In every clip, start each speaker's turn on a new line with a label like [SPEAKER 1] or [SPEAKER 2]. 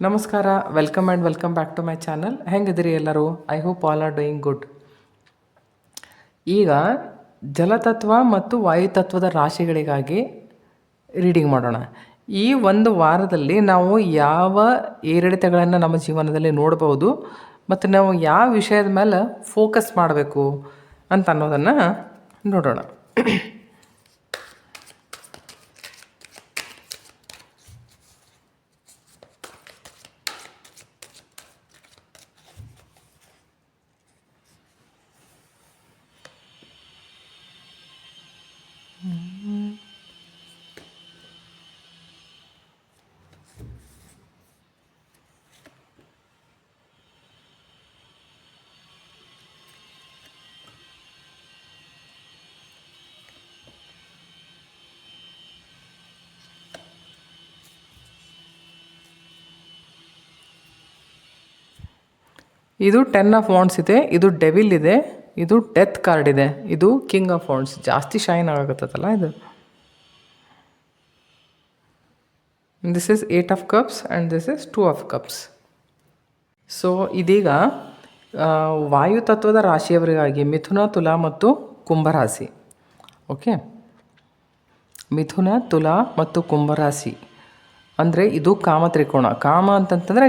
[SPEAKER 1] ನಮಸ್ಕಾರ, welcome back to my channel. ಹೆಂಗಿದ್ದೀರಿ ಎಲ್ಲರೂ? I hope all are doing good. ಈಗ ಜಲತತ್ವ ಮತ್ತು ವಾಯುತತ್ವದ ರಾಶಿಗಳಿಗಾಗಿ ರೀಡಿಂಗ್ ಮಾಡೋಣ. ಈ ಒಂದು ವಾರದಲ್ಲಿ ನಾವು ಯಾವ ಏರಿಳಿತಗಳನ್ನು ನಮ್ಮ ಜೀವನದಲ್ಲಿ ನೋಡ್ಬೋದು ಮತ್ತು ನಾವು ಯಾವ ವಿಷಯದ ಮೇಲೆ ಫೋಕಸ್ ಮಾಡಬೇಕು ಅಂತ ಅನ್ನೋದನ್ನು ನೋಡೋಣ. ಇದು 10 ಆಫ್ ವಾಂಡ್ಸ್ ಇದೆ, ಇದು ಡೆವಿಲ್ ಇದೆ, ಇದು ಡೆತ್ ಕಾರ್ಡ್ ಇದೆ, ಇದು ಕಿಂಗ್ ಆಫ್ ವಾಂಡ್ಸ್. ಜಾಸ್ತಿ ಶೈನ್ ಆಗತ್ತಲ್ಲ ಇದು. This is 8 of cups and this is 2 of cups. So ಇದೀಗ ವಾಯುತತ್ವದ ರಾಶಿಯವರಿಗಾಗಿ ಮಿಥುನ, ತುಲಾ ಮತ್ತು ಕುಂಭರಾಶಿ. ಓಕೆ, ಮಿಥುನ, ತುಲಾ ಮತ್ತು ಕುಂಭರಾಶಿ ಅಂದರೆ ಇದು ಕಾಮ ತ್ರಿಕೋಣ. ಕಾಮ ಅಂತಂತಂದರೆ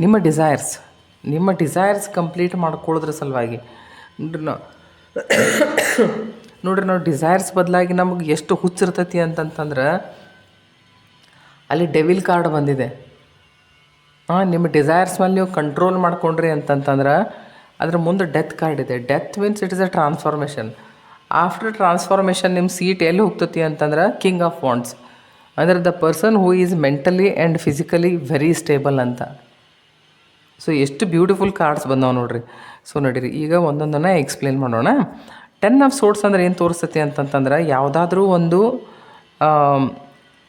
[SPEAKER 1] ನಿಮ್ಮ ಡಿಸೈರ್ಸ್ ಕಂಪ್ಲೀಟ್ ಮಾಡ್ಕೊಳ್ಳೋದ್ರ ಸಲುವಾಗಿ. ನೋಡ್ರಿ ನಾವು ಡಿಸೈರ್ಸ್ ಬದಲಾಗಿ ನಮಗೆ ಎಷ್ಟು ಹುಚ್ಚಿರ್ತೈತಿ ಅಂತಂತಂದ್ರೆ ಅಲ್ಲಿ ಡೆವಿಲ್ ಕಾರ್ಡ್ ಬಂದಿದೆ. ನಿಮ್ಮ ಡಿಸೈರ್ಸ್ ಮೇಲೆ ನೀವು ಕಂಟ್ರೋಲ್ ಮಾಡ್ಕೊಂಡ್ರಿ ಅಂತಂತಂದ್ರೆ ಅದ್ರ ಮುಂದೆ ಡೆತ್ ಕಾರ್ಡ್ ಇದೆ. Death means it is a transformation. After transformation ನಿಮ್ಮ ಸೀಟ್ ಎಲ್ಲಿ ಹೋಗ್ತತಿ ಅಂತಂದ್ರೆ ಕಿಂಗ್ ಆಫ್ ವಾಂಡ್ಸ್, ಅಂದರೆ the person who is mentally and physically very stable ಅಂತ. ಸೊ ಎಷ್ಟು ಬ್ಯೂಟಿಫುಲ್ ಕಾರ್ಡ್ಸ್ ಬಂದಾವೆ ನೋಡ್ರಿ. ಸೊ ನಡೀರಿ ಈಗ ಒಂದೊಂದನ್ನು ಎಕ್ಸ್ಪ್ಲೇನ್ ಮಾಡೋಣ. 10 ಆಫ್ ಸೋರ್ಟ್ಸ್ ಅಂದ್ರೆ ಏನು ತೋರಿಸ್ತತಿ ಅಂತಂತಂದ್ರೆ ಯಾವುದಾದ್ರೂ ಒಂದು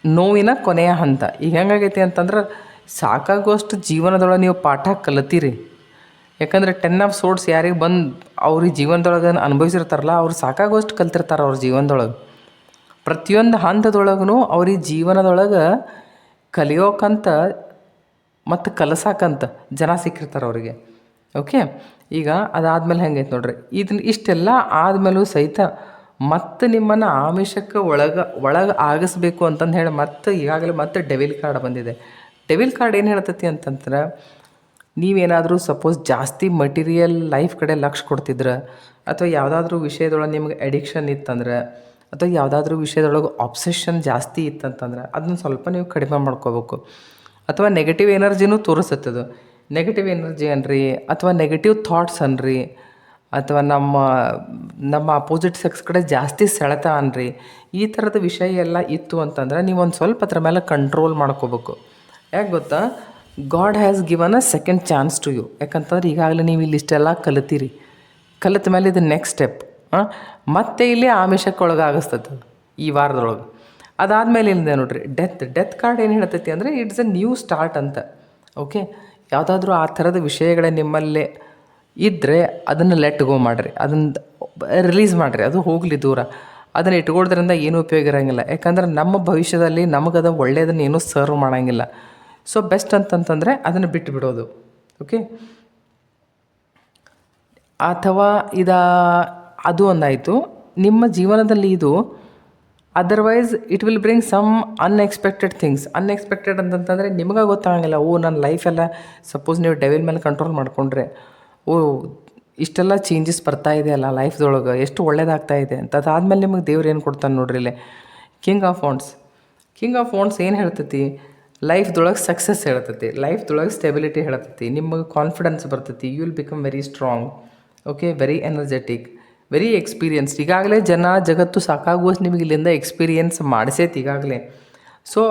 [SPEAKER 1] ನೋವಿನ ಕೊನೆಯ ಹಂತ. ಈಗ ಹೆಂಗಾಗೈತಿ ಅಂತಂದ್ರೆ ಸಾಕಾಗುವಷ್ಟು ಜೀವನದೊಳಗೆ ನೀವು ಪಾಠ ಕಲಿತೀರಿ. ಯಾಕಂದರೆ 10 ಆಫ್ ಸೋರ್ಟ್ಸ್ ಯಾರಿಗೆ ಬಂದು ಅವ್ರಿಗೆ ಜೀವನದೊಳಗೆ ಅನುಭವಿಸಿರ್ತಾರಲ್ಲ ಅವ್ರು ಸಾಕಾಗುವಷ್ಟು ಕಲ್ತಿರ್ತಾರೆ ಅವ್ರ ಜೀವನದೊಳಗೆ. ಪ್ರತಿಯೊಂದು ಹಂತದೊಳಗೂ ಅವ್ರಿಗೆ ಜೀವನದೊಳಗೆ ಕಲಿಯೋಕ್ಕಂತ ಮತ್ತು ಕಲಸಾಕಂತ ಜನ ಸಿಕ್ಕಿರ್ತಾರೆ ಅವರಿಗೆ. ಓಕೆ, ಈಗ ಅದಾದಮೇಲೆ ಹೆಂಗೈತೆ ನೋಡ್ರಿ. ಇಷ್ಟೆಲ್ಲ ಆದಮೇಲೂ ಸಹಿತ ಮತ್ತೆ ನಿಮ್ಮನ್ನು ಆಮಿಷಕ್ಕೆ ಒಳಗೆ ಆಗಿಸ್ಬೇಕು ಅಂತಂದು ಹೇಳಿ ಈಗಾಗಲೇ ಮತ್ತೆ ಡೆವಿಲ್ ಕಾರ್ಡ್ ಬಂದಿದೆ. ಡೆವಿಲ್ ಕಾರ್ಡ್ ಏನು ಹೇಳ್ತೈತಿ ಅಂತಂದ್ರೆ ನೀವೇನಾದರೂ ಸಪೋಸ್ ಜಾಸ್ತಿ ಮಟೀರಿಯಲ್ ಲೈಫ್ ಕಡೆ ಲಕ್ಷ್ಯ ಕೊಡ್ತಿದ್ರೆ, ಅಥವಾ ಯಾವುದಾದ್ರೂ ವಿಷಯದೊಳಗೆ ನಿಮ್ಗೆ ಅಡಿಕ್ಷನ್ ಇತ್ತಂದ್ರೆ, ಅಥವಾ ಯಾವುದಾದ್ರೂ ವಿಷಯದೊಳಗೆ ಆಬ್ಸೆಷನ್ ಜಾಸ್ತಿ ಇತ್ತಂತಂದ್ರೆ ಅದನ್ನ ಸ್ವಲ್ಪ ನೀವು ಕಡಿಮೆ ಮಾಡ್ಕೋಬೇಕು. ಅಥವಾ ನೆಗೆಟಿವ್ ಎನರ್ಜಿನೂ ತೋರಿಸುತ್ತದು. ನೆಗೆಟಿವ್ ಎನರ್ಜಿ ಅನ್ರಿ, ಅಥವಾ ನೆಗೆಟಿವ್ ಥಾಟ್ಸ್ ಅನ್ರಿ, ಅಥವಾ ನಮ್ಮ ಅಪೋಸಿಟ್ ಸೆಕ್ಸ್ ಕಡೆ ಜಾಸ್ತಿ ಸೆಳೆತ ಅನ್ರಿ, ಈ ಥರದ ವಿಷಯ ಎಲ್ಲ ಇತ್ತು ಅಂತಂದ್ರೆ ನೀವು ಒಂದು ಸ್ವಲ್ಪ ಅದ್ರ ಮೇಲೆ ಕಂಟ್ರೋಲ್ ಮಾಡ್ಕೋಬೇಕು. ಯಾಕೆ ಗೊತ್ತಾ, God has given a second chance to you. ಯಾಕಂತಂದ್ರೆ ಈಗಾಗಲೇ ನೀವು ಇಲ್ಲಿ ಇಷ್ಟೆಲ್ಲ ಕಲಿತೀರಿ. ಕಲಿತ ಮೇಲೆ ಇದು ನೆಕ್ಸ್ಟ್ ಸ್ಟೆಪ್. ಮತ್ತೆ ಇಲ್ಲಿ ಆಮಿಷಕ್ಕೆ ಒಳಗಾಗಿಸ್ತದೆ ಈ ವಾರದೊಳಗೆ. ಅದಾದಮೇಲೆ ಏನಿದೆ ನೋಡ್ರಿ, ಡೆತ್ ಕಾರ್ಡ್ ಏನು ಹೇಳ್ತೈತಿ ಅಂದರೆ ಇಟ್ಸ್ ಅ ನ್ಯೂ ಸ್ಟಾರ್ಟ್ ಅಂತ. ಓಕೆ, ಯಾವುದಾದ್ರೂ ಆ ಥರದ ವಿಷಯಗಳೇ ನಿಮ್ಮಲ್ಲೇ ಇದ್ದರೆ ಅದನ್ನು ಲೆಟ್ ಗೋ ಮಾಡಿರಿ, ಅದನ್ನು ರಿಲೀಸ್ ಮಾಡಿರಿ, ಅದು ಹೋಗಲಿ ದೂರ. ಅದನ್ನು ಇಟ್ಕೊಳ್ಳೋದ್ರಿಂದ ಏನೂ ಉಪಯೋಗ ಇರೋಂಗಿಲ್ಲ. ಯಾಕಂದ್ರೆ ನಮ್ಮ ಭವಿಷ್ಯದಲ್ಲಿ ನಮಗದು ಒಳ್ಳೆಯದನ್ನು ಏನೂ ಸರ್ವ್ ಮಾಡೋಂಗಿಲ್ಲ. ಸೊ ಬೆಸ್ಟ್ ಅಂತಂತಂದರೆ ಅದನ್ನು ಬಿಟ್ಟು ಬಿಡೋದು. ಓಕೆ, ಅಥವಾ ಅದು ಒಂದಾಯಿತು. ನಿಮ್ಮ ಜೀವನದಲ್ಲಿ ಇದು otherwise it will bring some unexpected things. Unexpected ಅಂತಂತಂದರೆ ನಿಮಗೆ ಗೊತ್ತಾಗಂಗಿಲ್ಲ. ನನ್ನ ಲೈಫೆಲ್ಲ ಸಪೋಸ್ ನೀವು ಡೆವಿಲ್ ಮೇಲೆ ಕಂಟ್ರೋಲ್ ಮಾಡಿಕೊಂಡ್ರೆ ಇಷ್ಟೆಲ್ಲ ಚೇಂಜಸ್ ಬರ್ತಾ ಇದೆ ಅಲ್ಲ ಲೈಫ್ದೊಳಗೆ, ಎಷ್ಟು ಒಳ್ಳೇದಾಗ್ತಾ ಇದೆ ಅಂತ. ಅದಾದಮೇಲೆ ನಿಮಗೆ ದೇವ್ರು ಏನು ಕೊಡ್ತಾನೆ ನೋಡ್ರಿ ಇಲ್ಲಿ, ಕಿಂಗ್ ಆಫ್ ವಾಂಡ್ಸ್ ಏನು ಹೇಳ್ತೈತಿ, ಲೈಫ್ದೊಳಗೆ ಸಕ್ಸಸ್ ಹೇಳ್ತೈತಿ, ಲೈಫ್ದೊಳಗೆ ಸ್ಟೆಬಿಲಿಟಿ ಹೇಳ್ತೈತಿ, ನಿಮಗೆ ಕಾನ್ಫಿಡೆನ್ಸ್ ಬರ್ತೈತಿ, you will become very strong. Okay, very energetic, very experienced. ಈಗಾಗಲೇ ಜಗತ್ತು ಸಾಕಾಗುವಷ್ಟು ನಿಮಗೆ ಇಲ್ಲಿಂದ ಎಕ್ಸ್ಪೀರಿಯನ್ಸ್ ಮಾಡಿಸೈತಿ ಈಗಾಗಲೇ. ಸೊ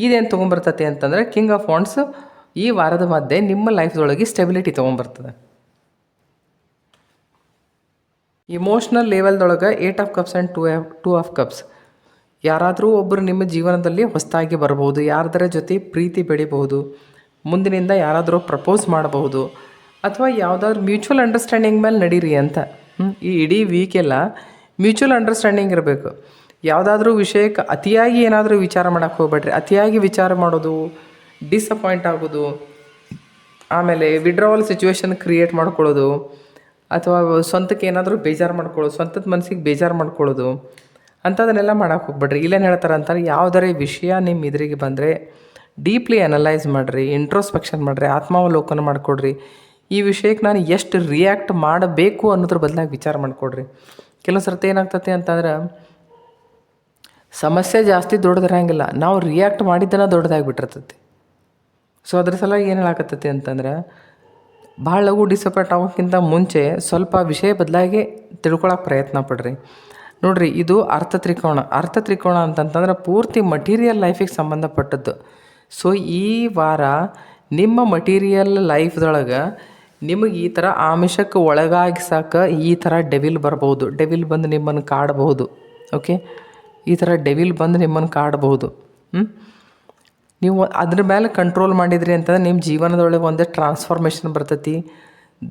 [SPEAKER 1] ಇದೇನು ತೊಗೊಂಬರ್ತೈತೆ ಅಂತಂದರೆ ಕಿಂಗ್ ಆಫ್ ವಾಂಡ್ಸ್ ಈ ವಾರದ ಮಧ್ಯೆ ನಿಮ್ಮ ಲೈಫ್ದೊಳಗೆ ಸ್ಟೆಬಿಲಿಟಿ ತೊಗೊಂಬರ್ತದೆ. ಇಮೋಷ್ನಲ್ ಲೆವೆಲ್ದೊಳಗೆ 8 of cups and 2 of cups. ಯಾರಾದರೂ ಒಬ್ಬರು ನಿಮ್ಮ ಜೀವನದಲ್ಲಿ ಹೊಸದಾಗಿ ಬರ್ಬೋದು, ಯಾರದರ ಜೊತೆ ಪ್ರೀತಿ ಬೆಳಿಬಹುದು, ಮುಂದಿನಿಂದ ಯಾರಾದರೂ ಪ್ರಪೋಸ್ ಮಾಡಬಹುದು, ಅಥವಾ ಯಾವುದಾದ್ರೂ ಮ್ಯೂಚುವಲ್ ಅಂಡರ್ಸ್ಟ್ಯಾಂಡಿಂಗ್ ಮೇಲೆ ನಡೀರಿ ಅಂತ. ಈ ಇಡೀ ವೀಕೆಲ್ಲ ಮ್ಯೂಚುವಲ್ ಅಂಡರ್ಸ್ಟ್ಯಾಂಡಿಂಗ್ ಇರಬೇಕು. ಯಾವುದಾದ್ರೂ ವಿಷಯಕ್ಕೆ ಅತಿಯಾಗಿ ಏನಾದರೂ ವಿಚಾರ ಮಾಡೋಕ್ಕೆ ಹೋಗ್ಬೇಡ್ರಿ. ಅತಿಯಾಗಿ ವಿಚಾರ ಮಾಡೋದು, ಡಿಸಪಾಯಿಂಟ್ ಆಗೋದು, ಆಮೇಲೆ ವಿಡ್ರಾವಲ್ ಸಿಚುವೇಶನ್ ಕ್ರಿಯೇಟ್ ಮಾಡ್ಕೊಳ್ಳೋದು, ಅಥವಾ ಸ್ವಂತಕ್ಕೆ ಏನಾದರೂ ಬೇಜಾರು ಮಾಡ್ಕೊಳ್ಳೋದು, ಸ್ವಂತದ ಮನಸ್ಸಿಗೆ ಬೇಜಾರು ಮಾಡ್ಕೊಳ್ಳೋದು ಅಂಥದನ್ನೆಲ್ಲ ಮಾಡೋಕೆ ಹೋಗ್ಬೇಡ್ರಿ. ಇಲ್ಲೇನು ಹೇಳ್ತಾರೆ ಅಂತಾರೆ, ಯಾವುದರೇ ವಿಷಯ ನಿಮ್ಮ ಎದುರಿಗೆ ಬಂದರೆ ಡೀಪ್ಲಿ ಅನಲೈಸ್ ಮಾಡಿರಿ, ಇಂಟ್ರೋಸ್ಪೆಕ್ಷನ್ ಮಾಡಿರಿ, ಆತ್ಮಾವಲೋಕನ ಮಾಡಿಕೊಡ್ರಿ. ಈ ವಿಷಯಕ್ಕೆ ನಾನು ಎಷ್ಟು ರಿಯಾಕ್ಟ್ ಮಾಡಬೇಕು ಅನ್ನೋದ್ರ ಬದಲಾಗಿ ವಿಚಾರ ಮಾಡಿಕೊಡ್ರಿ. ಕೆಲವು ಸರ್ತಿ ಏನಾಗ್ತದೆ ಅಂತಂದ್ರೆ ಸಮಸ್ಯೆ ಜಾಸ್ತಿ ದೊಡ್ಡದಿರಂಗಿಲ್ಲ, ನಾವು ರಿಯಾಕ್ಟ್ ಮಾಡಿದ್ದನ್ನು ದೊಡ್ಡದಾಗಿಬಿಟ್ಟಿರ್ತೈತಿ. ಸೊ ಅದ್ರ ಸಲುವಾಗಿ ಏನು ಹೇಳಾಕತ್ತೈತಿ ಅಂತಂದ್ರೆ ಭಾಳ ಲಘು ಡಿಸಪಾಯಿಂಟ್ ಆಗೋಕ್ಕಿಂತ ಮುಂಚೆ ಸ್ವಲ್ಪ ವಿಷಯ ಬದಲಾಗಿ ತಿಳ್ಕೊಳಕ್ಕೆ ಪ್ರಯತ್ನ ಪಡ್ರಿ. ನೋಡಿರಿ, ಇದು ಅರ್ಥ ತ್ರಿಕೋಣ ಅಂತಂತಂದ್ರೆ ಪೂರ್ತಿ ಮಟೀರಿಯಲ್ ಲೈಫಿಗೆ ಸಂಬಂಧಪಟ್ಟದ್ದು. ಸೊ ಈ ವಾರ ನಿಮ್ಮ ಮಟೀರಿಯಲ್ ಲೈಫ್ದೊಳಗೆ ನಿಮಗೆ ಈ ಥರ ಆಮಿಷಕ್ಕೆ ಒಳಗಾಗಿಸಾಕ ಈ ಥರ ಡೆವಿಲ್ ಬರ್ಬೋದು. ಡೆವಿಲ್ ಬಂದು ನಿಮ್ಮನ್ನು ಕಾಡಬಹುದು. ಓಕೆ, ಈ ಥರ ಡೆವಿಲ್ ಬಂದು ನಿಮ್ಮನ್ನು ಕಾಡಬಹುದು. ನೀವು ಅದ್ರ ಮೇಲೆ ಕಂಟ್ರೋಲ್ ಮಾಡಿದ್ರಿ ಅಂತಂದ್ರೆ ನಿಮ್ಮ ಜೀವನದೊಳಗೆ ಒಂದೇ ಟ್ರಾನ್ಸ್ಫಾರ್ಮೇಷನ್ ಬರ್ತೈತಿ.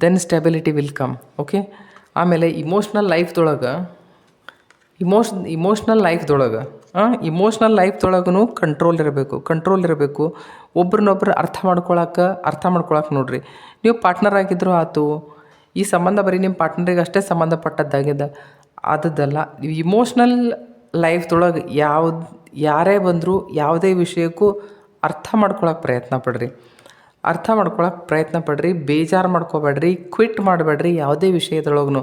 [SPEAKER 1] Then stability will come. Okay, ಆಮೇಲೆ ಇಮೋಷ್ನಲ್ ಲೈಫ್ದೊಳಗೂ ಕಂಟ್ರೋಲ್ ಇರಬೇಕು. ಒಬ್ರನ್ನೊಬ್ರು ಅರ್ಥ ಮಾಡ್ಕೊಳಕ್ಕೆ ನೋಡಿರಿ. ನೀವು ಪಾರ್ಟ್ನರ್ ಆಗಿದ್ದರೂ ಆಯ್ತು, ಈ ಸಂಬಂಧ ಬರೀ ನಿಮ್ಮ ಪಾರ್ಟ್ನರಿಗೆ ಅಷ್ಟೇ ಸಂಬಂಧಪಟ್ಟದ್ದಾಗಿದೆ ಆದದ್ದಲ್ಲ. ಇಮೋಷ್ನಲ್ ಲೈಫ್ದೊಳಗೆ ಯಾರೇ ಬಂದರೂ ಯಾವುದೇ ವಿಷಯಕ್ಕೂ ಅರ್ಥ ಮಾಡ್ಕೊಳಕ್ಕೆ ಪ್ರಯತ್ನ ಪಡ್ರಿ. ಬೇಜಾರು ಮಾಡ್ಕೋಬೇಡ್ರಿ, ಕ್ವಿಟ್ ಮಾಡಬೇಡ್ರಿ ಯಾವುದೇ ವಿಷಯದೊಳಗೂ.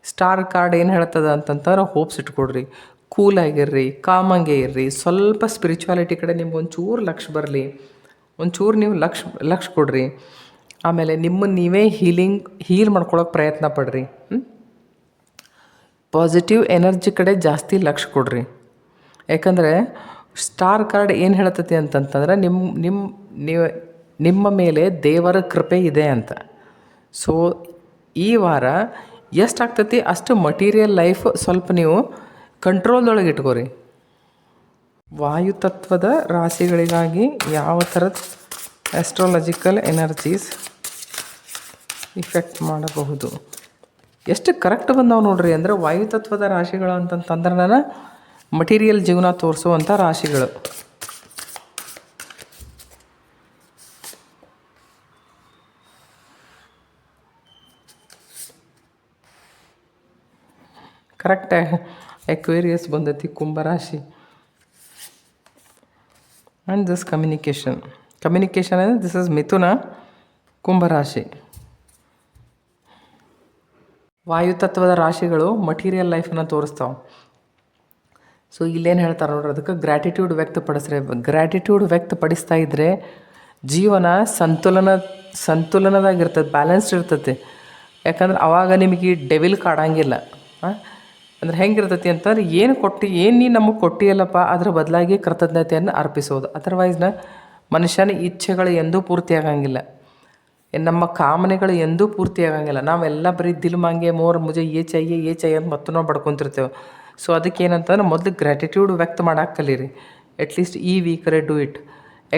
[SPEAKER 1] ಸ್ಟಾರ್ ಕಾರ್ಡ್ ಏನು ಹೇಳ್ತದೆ ಅಂತಂದ್ರೆ ಹೋಪ್ಸ್ ಇಟ್ಕೊಡ್ರಿ, ಕೂಲಾಗಿರ್ರಿ, ಕಾಮಂಗೆ ಇರ್ರಿ. ಸ್ವಲ್ಪ ಸ್ಪಿರಿಚುವಾಲಿಟಿ ಕಡೆ ನಿಮ್ಗೆ ಒಂಚೂರು ಲಕ್ಷ್ಯ ಬರಲಿ, ಒಂಚೂರು ನೀವು ಲಕ್ಷ್ಯ ಕೊಡ್ರಿ. ಆಮೇಲೆ ನಿಮ್ಮನ್ನು ನೀವೇ ಹೀಲ್ ಮಾಡ್ಕೊಳಕ್ಕೆ ಪ್ರಯತ್ನ ಪಡ್ರಿ. ಪಾಸಿಟಿವ್ ಎನರ್ಜಿ ಕಡೆ ಜಾಸ್ತಿ ಲಕ್ಷ್ಯ ಕೊಡ್ರಿ. ಯಾಕಂದರೆ ಸ್ಟಾರ್ ಕಾರ್ಡ್ ಏನು ಹೇಳ್ತೈತಿ ಅಂತಂತಂದ್ರೆ ನಿಮ್ಮ ಮೇಲೆ ದೇವರ ಕೃಪೆ ಇದೆ ಅಂತ. ಸೊ ಈ ವಾರ ಎಷ್ಟಾಗ್ತೈತಿ ಅಷ್ಟು ಮಟೀರಿಯಲ್ ಲೈಫ್ ಸ್ವಲ್ಪ ನೀವು ಕಂಟ್ರೋಲ್ದೊಳಗೆ ಇಟ್ಕೋರಿ. ವಾಯುತತ್ವದ ರಾಶಿಗಳಿಗಾಗಿ ಯಾವ ಥರದ ಆಸ್ಟ್ರಾಲಜಿಕಲ್ ಎನರ್ಜೀಸ್ ಇಫೆಕ್ಟ್ ಮಾಡಬಹುದು? ಎಷ್ಟು ಕರೆಕ್ಟ್ ಬಂದವು ನೋಡ್ರಿ. ಅಂದರೆ ವಾಯುತತ್ವದ ರಾಶಿಗಳು ಅಂತಂತಂದ್ರೆ ನಾನು ಮಟೀರಿಯಲ್ ಜೀವನ ತೋರಿಸುವಂಥ ರಾಶಿಗಳು. ಕರೆಕ್ಟಾಗಿ ಎಕ್ವೇರಿಯಸ್ ಬಂದೈತಿ, ಕುಂಭರಾಶಿ. ಆ್ಯಂಡ್ ದಿಸ್ ಕಮ್ಯುನಿಕೇಷನ್ ಅಂದರೆ ದಿಸ್ ಇಸ್ ಮಿಥುನ, ಕುಂಭರಾಶಿ. ವಾಯುತತ್ವದ ರಾಶಿಗಳು ಮಟೀರಿಯಲ್ ಲೈಫನ್ನು ತೋರಿಸ್ತಾವೆ. ಸೊ ಇಲ್ಲೇನು ಹೇಳ್ತಾರೆ ನೋಡ್ರಿ, ಅದಕ್ಕೆ ಗ್ರ್ಯಾಟಿಟ್ಯೂಡ್ ವ್ಯಕ್ತಪಡಿಸ್ತಾ ಇದ್ದರೆ ಜೀವನ ಸಂತುಲನದಾಗಿರ್ತದೆ, ಬ್ಯಾಲೆನ್ಸ್ಡ್ ಇರ್ತೈತಿ. ಯಾಕಂದ್ರೆ ಅವಾಗ ನಿಮಗೆ ಡೆವಿಲ್ ಕಾಡಂಗಿಲ್ಲ. ಅಂದ್ರೆ ಹೆಂಗಿರ್ತೈತಿ ಅಂತಂದ್ರೆ ಏನು ನೀ ನಮಗೆ ಕೊಟ್ಟಿಯಲ್ಲಪ್ಪ, ಅದ್ರ ಬದಲಾಗಿ ಕೃತಜ್ಞತೆಯನ್ನು ಅರ್ಪಿಸೋದು. ಅದರ್ವೈಸ್ನ ಮನುಷ್ಯನ ಇಚ್ಛೆಗಳು ಎಂದೂ ಪೂರ್ತಿ ಆಗಂಗಿಲ್ಲ, ನಮ್ಮ ಕಾಮನೆಗಳು ಎಂದೂ ಪೂರ್ತಿ ಆಗಂಗಿಲ್ಲ. ನಾವೆಲ್ಲ ಬರೀ ದಿಲ್ ಮಾಂಗೆ ಮುಜೆ ಏ ಚೈಯೆ ಅಂತ ಮತ್ತು ನಾವು ಬಡ್ಕೊತಿರ್ತೇವೆ. ಸೊ ಅದಕ್ಕೆ ಏನಂತಂದ್ರೆ ಮೊದಲು ಗ್ರ್ಯಾಟಿಟ್ಯೂಡ್ ವ್ಯಕ್ತ ಮಾಡಕ್ಕೆ ಕಲೀರಿ. ಅಟ್ಲೀಸ್ಟ್ ಈ ವೀಕರೇ ಡೂ ಇಟ್.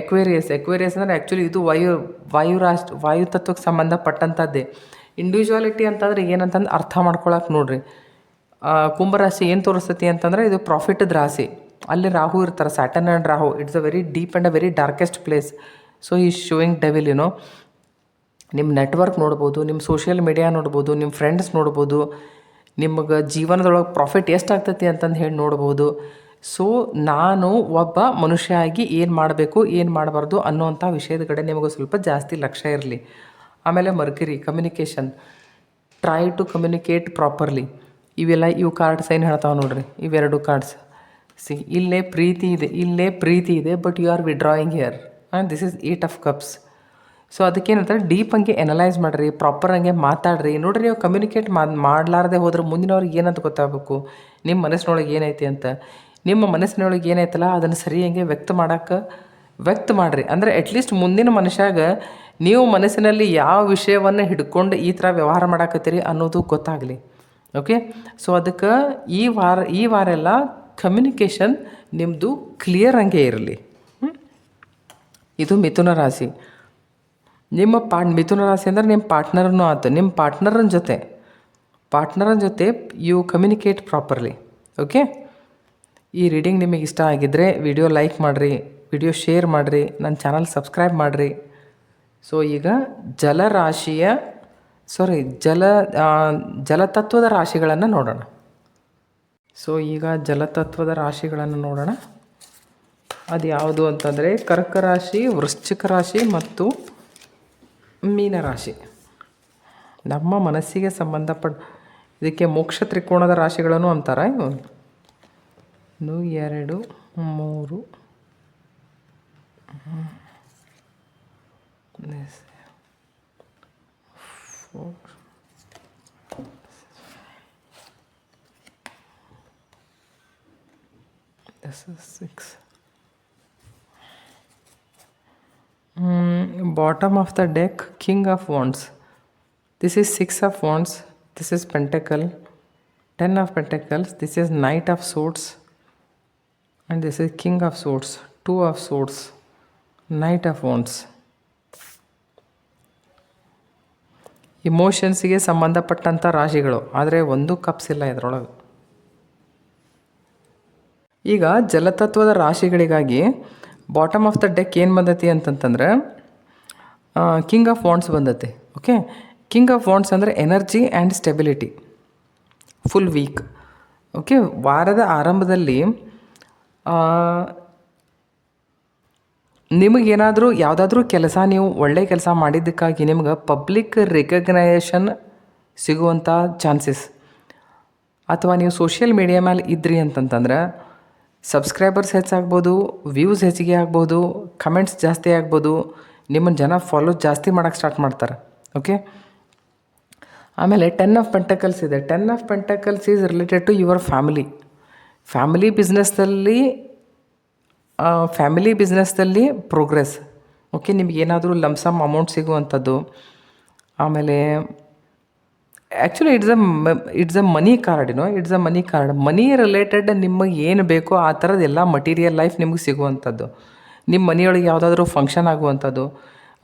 [SPEAKER 1] ಎಕ್ವೇರಿಯಸ್ ಅಂದರೆ ಆ್ಯಕ್ಚುಲಿ ಇದು ವಾಯು ತತ್ವಕ್ಕೆ ಸಂಬಂಧಪಟ್ಟಂಥದ್ದೇ. ಇಂಡಿವಿಜುವಾಲಿಟಿ ಅಂತಂದ್ರೆ ಏನಂತಂದು ಅರ್ಥ ಮಾಡ್ಕೊಳಕ್ಕೆ ನೋಡ್ರಿ. ಕುಂಭರಾಶಿ ಏನು ತೋರಿಸ್ತೈತಿ ಅಂತಂದರೆ ಇದು ಪ್ರಾಫಿಟದ ರಾಶಿ. ಅಲ್ಲಿ ರಾಹು ಇರ್ತಾರೆ, Saturn and Rahu. It's a very deep and a very darkest place. So ಈ ಶೋಯಿಂಗ್ ಡೆವಿಲ್ ನಿಮ್ಮ ನೆಟ್ವರ್ಕ್ ನೋಡ್ಬೋದು, ನಿಮ್ಮ ಸೋಷಿಯಲ್ ಮೀಡಿಯಾ ನೋಡ್ಬೋದು, ನಿಮ್ಮ ಫ್ರೆಂಡ್ಸ್ ನೋಡ್ಬೋದು, ನಿಮಗೆ ಜೀವನದೊಳಗೆ ಪ್ರಾಫಿಟ್ ಎಷ್ಟಾಗ್ತೈತಿ ಅಂತಂದು ಹೇಳಿ ನೋಡ್ಬೋದು. ಸೊ ನಾನು ಒಬ್ಬ ಮನುಷ್ಯ ಆಗಿ ಏನು ಮಾಡಬೇಕು ಏನು ಮಾಡಬಾರ್ದು ಅನ್ನೋವಂಥ ವಿಷಯದ ಕಡೆ ನಿಮಗೆ ಸ್ವಲ್ಪ ಜಾಸ್ತಿ ಲಕ್ಷ್ಯ ಇರಲಿ. ಆಮೇಲೆ Mercury communication, try to communicate properly. ಇವು ಕಾರ್ಡ್ಸ್ ಏನು ಹೇಳ್ತಾವೆ ನೋಡ್ರಿ, ಇವೆರಡು ಕಾರ್ಡ್ಸ್. ಇಲ್ಲೇ ಪ್ರೀತಿ ಇದೆ but you are withdrawing here. This is 8 of cups. So ಅದಕ್ಕೇನಂತಾರೆ, ಡೀಪ್ ಹಂಗೆ ಎನಲೈಸ್ ಮಾಡಿರಿ, ಪ್ರಾಪರ್ ಹಂಗೆ ಮಾತಾಡ್ರಿ. ನೋಡಿರಿ, ನೀವು ಕಮ್ಯುನಿಕೇಟ್ ಮಾಡಲಾರ್ದೆ ಹೋದ್ರೆ ಮುಂದಿನವ್ರಿಗೆ ಏನಂತ ಗೊತ್ತಾಗಬೇಕು, ನಿಮ್ಮ ಮನಸ್ಸಿನೊಳಗೆ ಏನೈತಿ ಅಂತ. ನಿಮ್ಮ ಮನಸ್ಸಿನೊಳಗೆ ಏನೈತಲ್ಲ ಅದನ್ನು ಸರಿ ಹಂಗೆ ವ್ಯಕ್ತ ಮಾಡಿರಿ. ಅಂದರೆ ಅಟ್ಲೀಸ್ಟ್ ಮುಂದಿನ ಮನುಷ್ಯಾಗ ನೀವು ಮನಸ್ಸಿನಲ್ಲಿ ಯಾವ ವಿಷಯವನ್ನು ಹಿಡ್ಕೊಂಡು ಈ ಥರ ವ್ಯವಹಾರ ಮಾಡಾಕತ್ತೀರಿ ಅನ್ನೋದು ಗೊತ್ತಾಗಲಿ. ಓಕೆ, ಸೊ ಅದಕ್ಕೆ ಈ ವಾರ ಎಲ್ಲ ಕಮ್ಯುನಿಕೇಷನ್ ನಿಮ್ಮದು ಕ್ಲಿಯರ್ ಹಂಗೆ ಇರಲಿ. ಇದು ಮಿಥುನ ರಾಶಿ. ಮಿಥುನ ರಾಶಿ ಅಂದರೆ ನಿಮ್ಮ ಪಾರ್ಟ್ನರ್ನೂ ಆಯ್ತು. ನಿಮ್ಮ ಪಾರ್ಟ್ನರನ ಜೊತೆ ಯು ಕಮ್ಯುನಿಕೇಟ್ ಪ್ರಾಪರ್ಲಿ. ಓಕೆ, ಈ ರೀಡಿಂಗ್ ನಿಮಗೆ ಇಷ್ಟ ಆಗಿದ್ದರೆ ವಿಡಿಯೋ ಲೈಕ್ ಮಾಡಿರಿ, ವಿಡಿಯೋ ಶೇರ್ ಮಾಡಿರಿ, ನನ್ನ ಚಾನಲ್ ಸಬ್ಸ್ಕ್ರೈಬ್ ಮಾಡಿರಿ. ಸೊ ಈಗ ಜಲರಾಶಿಯ ಜಲತತ್ವದ ರಾಶಿಗಳನ್ನು ನೋಡೋಣ. ಸೊ ಈಗ ಜಲತತ್ವದ ರಾಶಿಗಳನ್ನು ನೋಡೋಣ. ಅದು ಯಾವುದು ಅಂತಂದರೆ ಕರ್ಕ ರಾಶಿ, ವೃಶ್ಚಿಕ ರಾಶಿ ಮತ್ತು ಮೀನರಾಶಿ. ನಮ್ಮ ಮನಸ್ಸಿಗೆ ಇದಕ್ಕೆ ಮೋಕ್ಷ ತ್ರಿಕೋಣದ ರಾಶಿಗಳನ್ನು ಅಂತಾರೆ. 1 2 3 4 this is 6. Bottom of the deck, King of Wands. This is 6 of Wands. This is Pentacle, 10 of Pentacles. This is Knight of Swords, and this is King of Swords, 2 of Swords, Knight of Wands. ಇಮೋಷನ್ಸ್ಗೆ ಸಂಬಂಧಪಟ್ಟಂಥ ರಾಶಿಗಳು, ಆದರೆ ಒಂದು cups ಇಲ್ಲ ಇದರೊಳಗೆ. ಈಗ ಜಲತತ್ವದ ರಾಶಿಗಳಿಗಾಗಿ bottom of the deck ಏನು ಬಂದೈತಿ ಅಂತಂತಂದ್ರೆ ಕಿಂಗ್ ಆಫ್ ವಾಂಡ್ಸ್ ಬಂದೈತಿ. ಓಕೆ, ಕಿಂಗ್ ಆಫ್ ವಾಂಡ್ಸ್ ಅಂದರೆ energy and stability, full week. Okay, ವಾರದ ಆರಂಭದಲ್ಲಿ ನಿಮಗೇನಾದರೂ ಯಾವುದಾದ್ರೂ ಕೆಲಸ ನೀವು ಒಳ್ಳೆಯ ಕೆಲಸ ಮಾಡಿದ್ದಕ್ಕಾಗಿ ನಿಮ್ಗೆ ಪಬ್ಲಿಕ್ ರೆಕಗ್ನೈಸೇಷನ್ ಸಿಗುವಂಥ ಚಾನ್ಸಸ್, ಅಥವಾ ನೀವು ಸೋಷಿಯಲ್ ಮೀಡಿಯಾ ಮೇಲೆ ಇದ್ರಿ ಅಂತಂತಂದ್ರೆ ಸಬ್ಸ್ಕ್ರೈಬರ್ಸ್ ಹೆಚ್ಚಾಗ್ಬೋದು, ವ್ಯೂಸ್ ಹೆಚ್ಚಿಗೆ ಆಗ್ಬೋದು, ಕಮೆಂಟ್ಸ್ ಜಾಸ್ತಿ ಆಗ್ಬೋದು, ನಿಮ್ಮನ್ನು ಜನ ಫಾಲೋ ಜಾಸ್ತಿ ಮಾಡೋಕ್ಕೆ ಸ್ಟಾರ್ಟ್ ಮಾಡ್ತಾರೆ. ಓಕೆ, ಆಮೇಲೆ 10 ಆಫ್ ಪೆಂಟಕಲ್ಸ್ ಇದೆ. 10 of pentacles is related to your family ಬಿಸ್ನೆಸ್ದಲ್ಲಿ ಪ್ರೋಗ್ರೆಸ್. ಓಕೆ, ನಿಮಗೇನಾದರೂ ಲಮ್ಸಮ್ ಅಮೌಂಟ್ ಸಿಗುವಂಥದ್ದು. ಆಮೇಲೆ actually it's a money card. It's a money card. Money related ನಿಮಗೆ ಏನು ಬೇಕೋ ಆ ಥರದ್ದು ಎಲ್ಲ ಮಟೀರಿಯಲ್ ಲೈಫ್ ನಿಮಗೆ ಸಿಗುವಂಥದ್ದು. ನಿಮ್ಮ ಮನೆಯೊಳಗೆ ಯಾವುದಾದ್ರೂ ಫಂಕ್ಷನ್ ಆಗುವಂಥದ್ದು,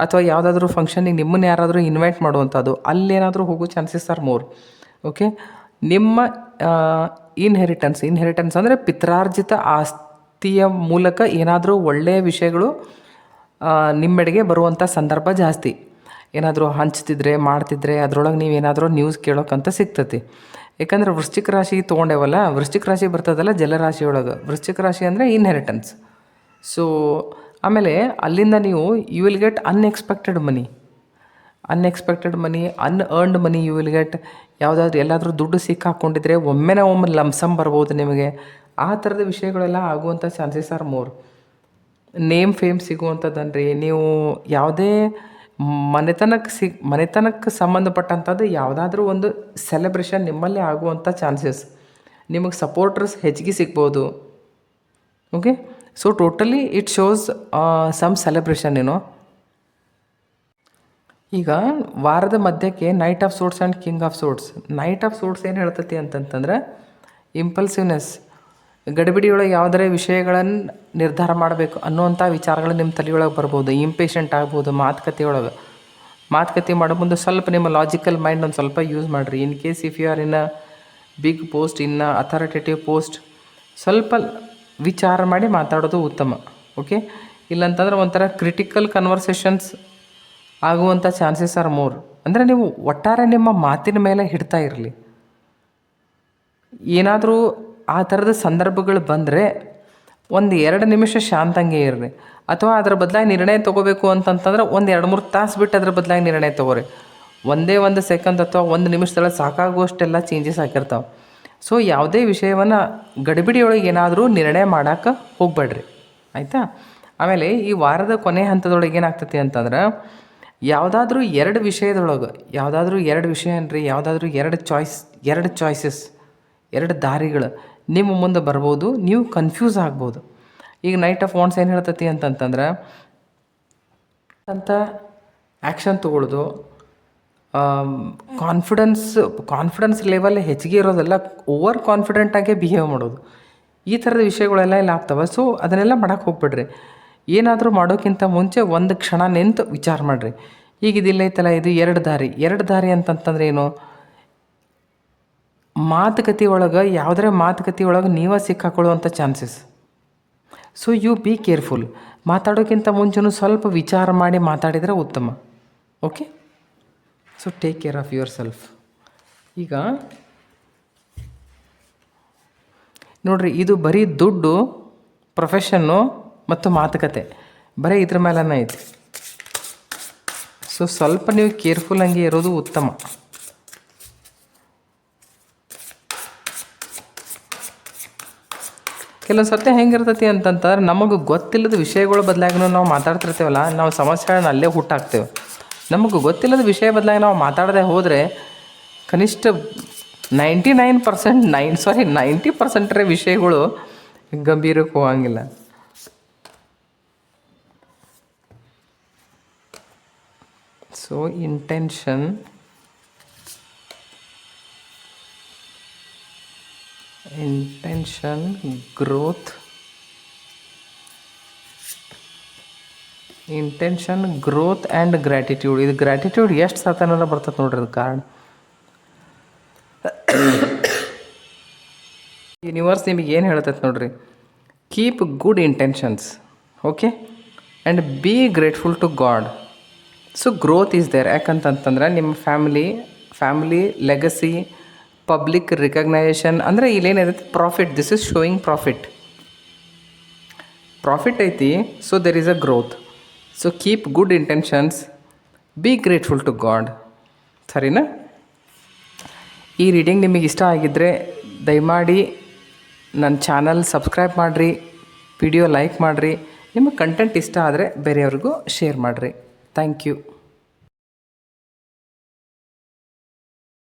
[SPEAKER 1] ಅಥವಾ ಯಾವುದಾದ್ರೂ ಫಂಕ್ಷನಿಗೆ ನಿಮ್ಮನ್ನು ಯಾರಾದರೂ ಇನ್ವೈಟ್ ಮಾಡುವಂಥದ್ದು, ಅಲ್ಲೇನಾದರೂ ಹೋಗೋ ಚಾನ್ಸಸ್ ಆರ್ ಮೋರ್. ಓಕೆ, ನಿಮ್ಮ ಇನ್ಹೆರಿಟೆನ್ಸ್ ಅಂದರೆ ಪಿತ್ರಾರ್ಜಿತ ಆಸ್ತಿಯ ಮೂಲಕ ಏನಾದರೂ ಒಳ್ಳೆಯ ವಿಷಯಗಳು ನಿಮ್ಮೆಡೆಗೆ ಬರುವಂಥ ಸಂದರ್ಭ ಜಾಸ್ತಿ. ಏನಾದರೂ ಮಾಡ್ತಿದ್ರೆ ಅದರೊಳಗೆ ನೀವೇನಾದರೂ ನ್ಯೂಸ್ ಕೇಳೋಕ್ಕಂತ ಸಿಗ್ತತಿ. ಯಾಕಂದ್ರೆ ವೃಶ್ಚಿಕ ರಾಶಿ ತೊಗೊಂಡೇವಲ್ಲ, ವೃಶ್ಚಿಕ ರಾಶಿ ಬರ್ತದಲ್ಲ ಜಲರಾಶಿ ಒಳಗೆ. ವೃಶ್ಚಿಕ ರಾಶಿ ಅಂದರೆ ಇನ್ಹೆರಿಟೆನ್ಸ್. ಸೊ ಆಮೇಲೆ ಅಲ್ಲಿಂದ ನೀವು you will get unexpected money, unearned money you will get. ಎಲ್ಲಾದರೂ ದುಡ್ಡು ಸಿಕ್ಕಾಕೊಂಡಿದ್ರೆ ಒಮ್ಮೆ ಲಮ್ಸಮ್ ಬರ್ಬೋದು ನಿಮಗೆ. ಆ ಥರದ ವಿಷಯಗಳೆಲ್ಲ ಆಗುವಂಥ ಚಾನ್ಸಸ್ ಆರ್ ಮೋರ್. ಫೇಮ್ ಸಿಗುವಂಥದ್ದನ್ರಿ. ನೀವು ಯಾವುದೇ ಮನೆತನಕ್ಕೆ ಸಂಬಂಧಪಟ್ಟಂಥದ್ದು ಯಾವುದಾದ್ರೂ ಒಂದು ಸೆಲೆಬ್ರೇಷನ್ ನಿಮ್ಮಲ್ಲೇ ಆಗುವಂಥ ಚಾನ್ಸಸ್, ನಿಮಗೆ ಸಪೋರ್ಟರ್ಸ್ ಹೆಚ್ಚಿಗೆ ಸಿಗ್ಬೋದು. Okay, so totally it shows some celebration. ಈಗ ವಾರದ ಮಧ್ಯಕ್ಕೆ knight of swords and king of swords. Knight of swords ಏನು ಹೇಳ್ತೈತಿ ಅಂತಂತಂದ್ರೆ ಇಂಪಲ್ಸಿವ್ನೆಸ್, ಗಡಿಬಿಡಿಯೊಳಗೆ ಯಾವುದೇ ವಿಷಯಗಳನ್ನು ನಿರ್ಧಾರ ಮಾಡಬೇಕು ಅನ್ನುವಂಥ ವಿಚಾರಗಳು ನಿಮ್ಮ ತಲೆಯೊಳಗೆ ಬರ್ಬೋದು. ಇಂಪೇಷಂಟ್ ಆಗ್ಬೋದು. ಮಾತುಕತೆ ಮಾಡೋ ಮುಂದೆ ಸ್ವಲ್ಪ ನಿಮ್ಮ ಲಾಜಿಕಲ್ ಮೈಂಡ್ ಒಂದು ಸ್ವಲ್ಪ ಯೂಸ್ ಮಾಡಿರಿ. In case if you are in a big post, in a authoritative post, ಸ್ವಲ್ಪ ವಿಚಾರ ಮಾಡಿ ಮಾತಾಡೋದು ಉತ್ತಮ. ಓಕೆ, ಇಲ್ಲಂತಂದ್ರೆ ಒಂಥರ ಕ್ರಿಟಿಕಲ್ ಕನ್ವರ್ಸೇಷನ್ಸ್ ಆಗುವಂಥ ಚಾನ್ಸಸ್ ಆರ್ ಮೋರ್. ಅಂದರೆ ನೀವು ಒಟ್ಟಾರೆ ನಿಮ್ಮ ಮಾತಿನ ಮೇಲೆ ಹಿಡ್ತಾ ಇರಲಿ. ಏನಾದರೂ ಆ ಥರದ ಸಂದರ್ಭಗಳು ಬಂದರೆ 1-2 ನಿಮಿಷ ಶಾಂತಂಗೆ ಇರ್ರಿ. ಅಥವಾ ಅದರ ಬದಲಾಗಿ ನಿರ್ಣಯ ತೊಗೋಬೇಕು ಅಂತಂತಂದ್ರೆ 1-2-3 ತಾಸು ಬಿಟ್ಟು ಅದ್ರ ಬದಲಾಗಿ ನಿರ್ಣಯ ತೊಗೋರಿ. ಒಂದೇ 1 ಸೆಕೆಂಡ್ ಅಥವಾ 1 ನಿಮಿಷದೊಳಗೆ ಸಾಕಾಗುವಷ್ಟೆಲ್ಲ ಚೇಂಜಸ್ ಆಗಿರ್ತಾವೆ. ಸೊ ಯಾವುದೇ ವಿಷಯವನ್ನು ಗಡಿಬಿಡಿಯೊಳಗೆ ಏನಾದರೂ ನಿರ್ಣಯ ಮಾಡೋಕ್ಕೆ ಹೋಗಬೇಡ್ರಿ, ಆಯಿತಾ. ಆಮೇಲೆ ಈ ವಾರದ ಕೊನೆ ಹಂತದೊಳಗೆ ಏನಾಗ್ತೈತಿ ಅಂತಂದ್ರೆ ಯಾವುದಾದ್ರೂ 2 ವಿಷಯದೊಳಗೆ, ಯಾವುದಾದ್ರೂ 2 ವಿಷಯ ಅನ್ರಿ, ಯಾವುದಾದ್ರೂ 2 ಚಾಯ್ಸಸ್, 2 ದಾರಿಗಳು ನಿಮ್ಮ ಮುಂದೆ ಬರ್ಬೋದು. ನೀವು ಕನ್ಫ್ಯೂಸ್ ಆಗ್ಬೋದು. ಈಗ ನೈಟ್ ಆಫ್ ವಾಂಡ್ಸ್ ಏನು ಹೇಳ್ತೈತಿ ಅಂತಂತಂದ್ರೆ ಆ್ಯಕ್ಷನ್ ತೊಗೊಳ್ಳೋದು, ಕಾನ್ಫಿಡೆನ್ಸ್ ಲೆವೆಲ್ ಹೆಚ್ಚಿಗೆ ಇರೋದೆಲ್ಲ ಓವರ್ ಕಾನ್ಫಿಡೆಂಟಾಗೆ ಬಿಹೇವ್ ಮಾಡೋದು, ಈ ಥರದ ವಿಷಯಗಳೆಲ್ಲ ಇಲ್ಲಿ ಆಗ್ತವೆ. ಸೊ ಅದನ್ನೆಲ್ಲ ಮಾಡೋಕ್ಕೆ ಹೋಗ್ಬೇಡ್ರಿ. ಏನಾದರೂ ಮಾಡೋಕ್ಕಿಂತ ಮುಂಚೆ 1 ಕ್ಷಣ ನಿಂತು ವಿಚಾರ ಮಾಡಿರಿ. ಈಗ ಇದಿಲ್ಲ ಐತಲ್ಲ, ಇದು 2 ದಾರಿ ಅಂತಂತಂದ್ರೆ ಏನು? ಮಾತುಕತೆ ಒಳಗೆ ಯಾವುದೇ ಮಾತುಕತೆ ಒಳಗೆ ನೀವೇ ಸಿಕ್ಕಾಕೊಳ್ಳುವಂಥ chances. So you be careful. ಮಾತಾಡೋಕ್ಕಿಂತ ಮುಂಚೆನೂ ಸ್ವಲ್ಪ ವಿಚಾರ ಮಾಡಿ ಮಾತಾಡಿದರೆ ಉತ್ತಮ. Okay, so take care of yourself. ಈಗ ನೋಡಿರಿ, ಇದು ಬರೀ ದುಡ್ಡು, ಪ್ರೊಫೆಷನ್ನು ಮತ್ತು ಮಾತುಕತೆ ಬರೀ ಇದ್ರ ಮೇಲೇ ಐತಿ. ಸೊ ಸ್ವಲ್ಪ ನೀವು ಕೇರ್ಫುಲ್ ಹಂಗೆ ಇರೋದು ಉತ್ತಮ. ಕೆಲವೊಂದು ಸತ್ಯ ಹೆಂಗಿರ್ತೈತಿ ಅಂತಂದ್ರೆ, ನಮಗೆ ಗೊತ್ತಿಲ್ಲದ ವಿಷಯಗಳ ಬದಲಾಗಿ ನಾವು ಮಾತಾಡ್ತಿರ್ತೇವಲ್ಲ, ನಾವು ಸಮಸ್ಯೆಗಳನ್ನ ಅಲ್ಲೇ ಹುಟ್ಟಾಕ್ತೇವೆ. ನಮಗೆ ಗೊತ್ತಿಲ್ಲದ ವಿಷಯ ಬದಲಾಗಿ ನಾವು ಮಾತಾಡದೆ ಹೋದರೆ ಕನಿಷ್ಠ 90% ವಿಷಯಗಳು ಗಂಭೀರಕ್ಕೆ ಹೋಗಂಗಿಲ್ಲ. So intention, growth, and gratitude. ಇದು ಗ್ರ್ಯಾಟಿಟ್ಯೂಡ್ ಎಷ್ಟು ಸತನ ಬರ್ತದೆ ನೋಡ್ರಿ, ಅದು ಕಾರಣ ಯೂನಿವರ್ಸ್ ನಿಮಗೆ ಏನು ಹೇಳ್ತೈತೆ ನೋಡ್ರಿ, keep good intentions, okay, and be grateful to God. So growth is there. ಯಾಕಂತಂತಂದ್ರೆ ನಿಮ್ಮ ಫ್ಯಾಮಿಲಿ ಲೆಗಸಿ, ಪಬ್ಲಿಕ್ ರಿಕಗ್ನೈಸೇಷನ್, ಅಂದರೆ ಇಲ್ಲೇನಿರುತ್ತೆ profit. This is showing profit ಐತಿ. So there is a growth. So keep good intentions, be grateful to God. ಸರಿನಾ? ಈ reading ನಿಮಗೆ ಇಷ್ಟ ಆಗಿದ್ದರೆ ದಯಮಾಡಿ ನನ್ನ ಚಾನಲ್ ಸಬ್ಸ್ಕ್ರೈಬ್ ಮಾಡಿರಿ, ವಿಡಿಯೋ ಲೈಕ್ ಮಾಡಿರಿ. ನಿಮಗೆ ಕಂಟೆಂಟ್ ಇಷ್ಟ ಆದರೆ ಬೇರೆಯವ್ರಿಗೂ ಶೇರ್ ಮಾಡಿರಿ. Thank you.